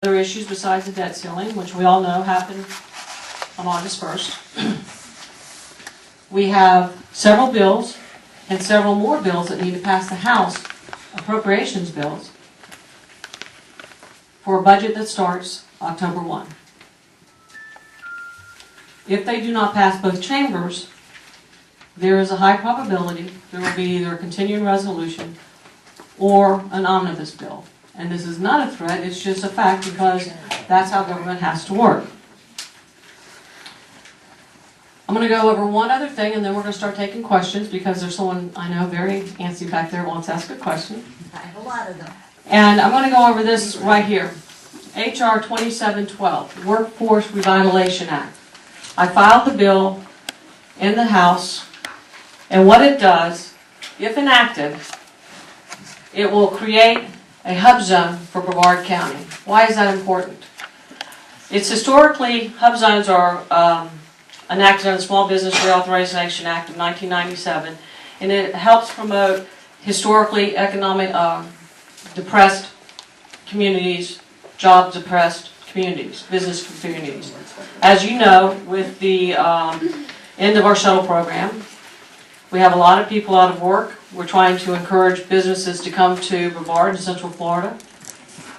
Other issues besides the debt ceiling, which we all know happened on August 1st. We have several bills and several more bills that need to pass the House, appropriations bills, for a budget that starts October 1. If they do not pass both chambers, there is a high probability there will be either a continuing resolution or an omnibus bill. And this is not a threat, it's just a fact because that's how government has to work. I'm going to go over one other thing and then we're going to start taking questions because there's someone I know very antsy back there who wants to ask a question. I have a lot of them. And I'm going to go over this right here. H.R. 2712, Workforce Revitalization Act. I filed the bill in the House, and what it does, if enacted, it will create a hub zone for Brevard County. Why is that important? It's historically, hub zones are enacted in the Small Business Reauthorization Act of 1997, and it helps promote historically economic depressed communities, job depressed communities, business communities. As you know, with the end of our shuttle program, we have a lot of people out of work. We're trying to encourage businesses to come to Brevard in Central Florida.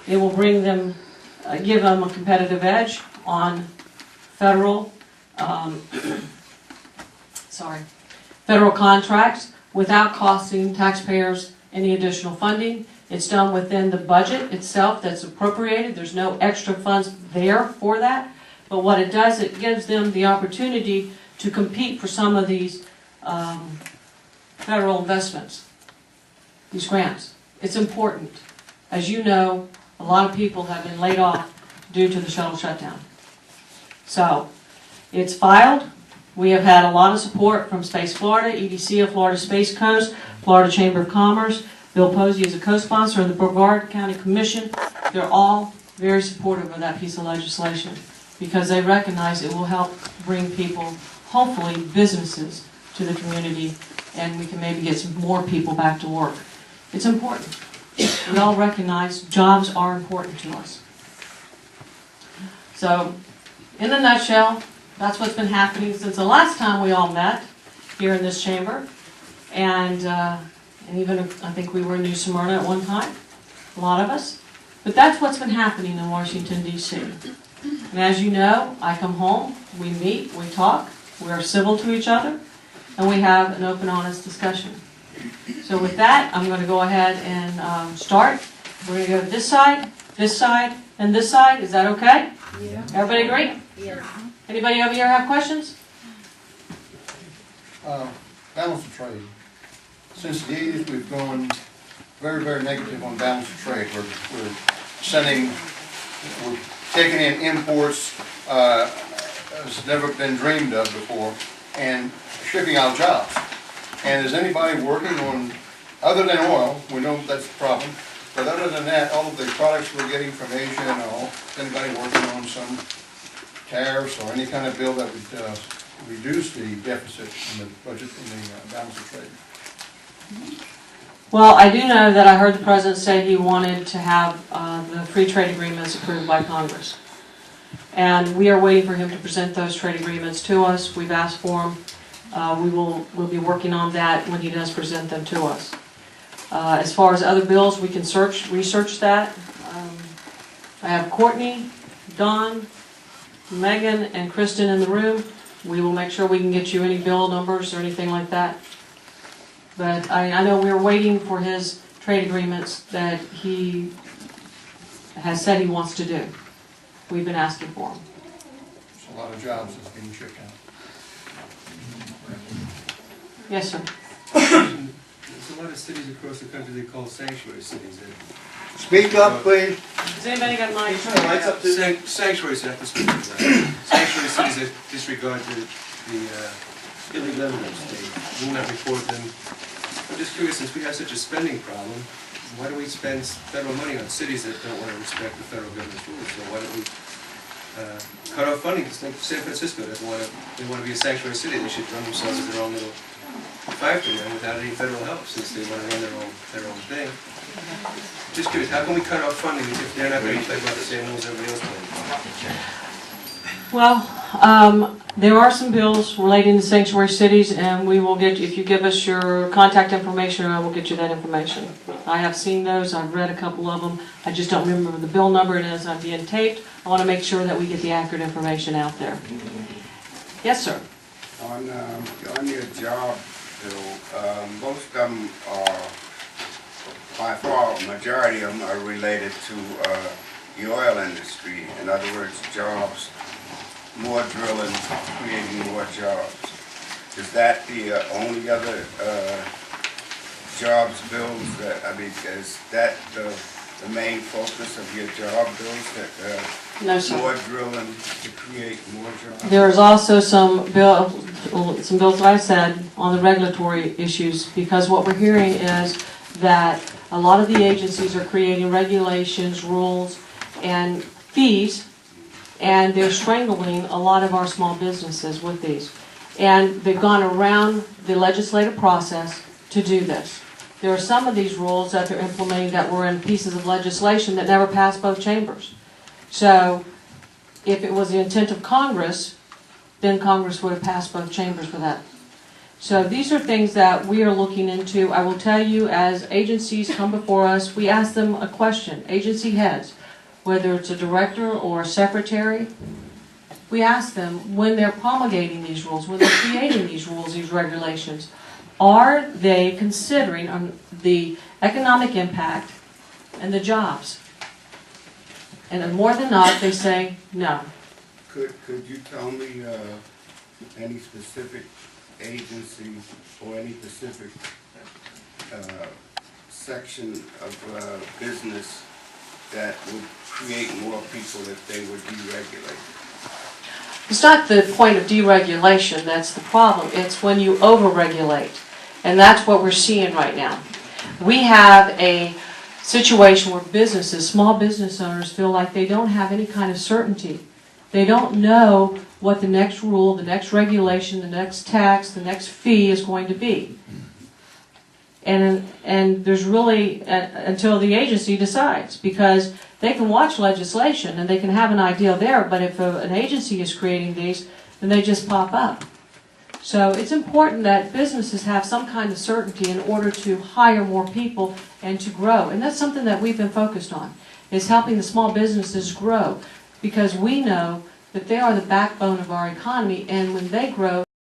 It will bring them, give them a competitive edge on federal, federal contracts without costing taxpayers any additional funding. It's done within the budget itself that's appropriated. There's no extra funds there for that. But what it does, it gives them the opportunity to compete for some of these federal investments, these grants. It's important. As you know, a lot of people have been laid off due to the shuttle shutdown. So, it's filed. We have had a lot of support from Space Florida, EDC of Florida Space Coast, Florida Chamber of Commerce. Bill Posey is a co-sponsor of the Brevard County Commission. They're all very supportive of that piece of legislation because they recognize it will help bring people, hopefully businesses, to the community, and we can maybe get some more people back to work. It's important. We all recognize jobs are important to us. So, in a nutshell, that's what's been happening since the last time we all met here in this chamber. And even I think we were in New Smyrna at one time, a lot of us. But that's what's been happening in Washington, D.C. And as you know, I come home, we meet, we talk, we are civil to each other, and we have an open, honest discussion. So with that, I'm going to go ahead and start. We're going to go to this side, and this side. Is that okay? Yeah. Everybody agree? Yeah. Anybody over here have questions? Balance of trade. Since the 80s, we've gone very, very negative on balance of trade. We're taking in imports has never been dreamed of before, and shipping out jobs. And is anybody working on, other than oil, we know that's the problem, but other than that, all of the products we're getting from Asia and all, is anybody working on some tariffs or any kind of bill that would reduce the deficit in the budget, in the balance of trade? Well, I do know that I heard the President say he wanted to have the free trade agreements approved by Congress. And we are waiting for him to present those trade agreements to us. We've asked for them. We'll be working on that when he does present them to us. As far as other bills, we can research that. I have Courtney, Don, Megan, and Kristen in the room. We will make sure we can get you any bill numbers or anything like that. But I know we're waiting for his trade agreements that he has said he wants to do. We've been asking for them. There's a lot of jobs that's being shipped out. Yes, sir. There's a lot of cities across the country they call sanctuary cities. Speak up, please. Has anybody got my Lights up, Sanctuary cities, I have to speak to that. Sanctuary cities that disregard the illegal immigrants. They do not report them. I'm just curious, since we have such a spending problem, why do we spend federal money on cities that don't want to respect the federal government's rules? So why don't we cut off funding? Because like San Francisco doesn't want to. They want to be a sanctuary city. They should run themselves as their own little five to them without any federal help, since they want to run their own thing. Just curious, how can we cut off funding if they're not going to play by the same rules everybody else plays? Well, there are some bills relating to sanctuary cities, and we will get, if you give us your contact information, I will get you that information. I have seen those, I've read a couple of them, I just don't remember the bill number, and as I'm being taped, I want to make sure that we get the accurate information out there. Yes, sir. On your job bill, most of them are, by far, majority of them are related to the oil industry. In other words, jobs, more drilling, creating more jobs. Is that the only other jobs bills that, I mean, is that the main focus of your job bills, that No, sir. more drilling to create more jobs? There is also some bills that I said on the regulatory issues, because what we're hearing is that a lot of the agencies are creating regulations, rules, and fees, and they're strangling a lot of our small businesses with these. And they've gone around the legislative process to do this. There are some of these rules that they're implementing that were in pieces of legislation that never passed both chambers. So if it was the intent of Congress, then Congress would have passed both chambers for that. So these are things that we are looking into. I will tell you, as agencies come before us, we ask them a question, agency heads, whether it's a director or a secretary, we ask them when they're promulgating these rules, when they're creating these rules, these regulations, are they considering the economic impact and the jobs? And more than not, they say no. Could you tell me any specific agency or any specific section of business that would create more people if they were deregulated? It's not the point of deregulation that's the problem. It's when you overregulate. And that's what we're seeing right now. We have a situation where businesses, small business owners, feel like they don't have any kind of certainty. They don't know what the next rule, the next regulation, the next tax, the next fee is going to be. And there's really, until the agency decides, because they can watch legislation and they can have an idea there, but if an agency is creating these, then they just pop up. So it's important that businesses have some kind of certainty in order to hire more people and to grow. And that's something that we've been focused on, is helping the small businesses grow, because we know that they are the backbone of our economy, and when they grow,